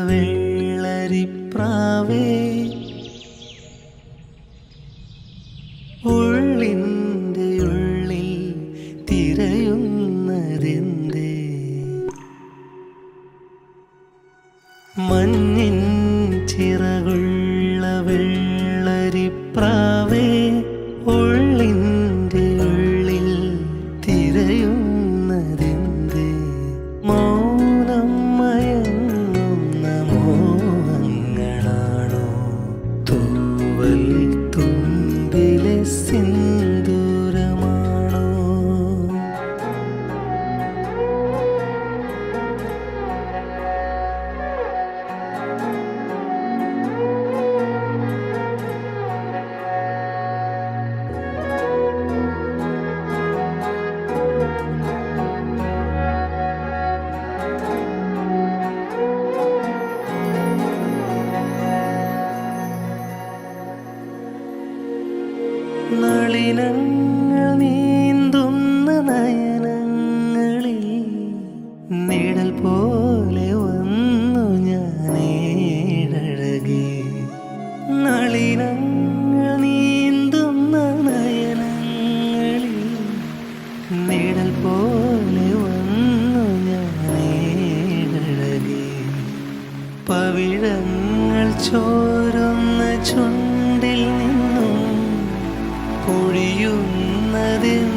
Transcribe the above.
വെള്ളരിപ്രാവേ ഉള്ളിൻ്റെ ഉള്ളിൽ തിരയുന്നതെന്തേ മഞ്ഞിൻ ചിറകുള്ള വെള്ളരിപ്രാവേ ഉള്ളിൻ്റെ ഉള്ളിൽ തിരയുന്നതെന്തേ മൗനം മയങ്ങുന്ന മോഹങ്ങളാണോ തൂവൽ തുമ്പിലെ സിന്ദൂരമാണോ നളിനങ്ങൾ നീന്തുന്ന നയനങ്ങളിൽ നിഴൽ പോലെ വന്നു ഞാനേഴകി നളിനങ്ങൾ നീന്തുന്ന നയനങ്ങളിൽ നിഴൽ പോലെ വന്നു ഞാനേഴകി പവിഴങ്ങൾ ചോരുന്ന ചുണ്ടിൽ നിന്നും പൊഴിയുന്നതിൽ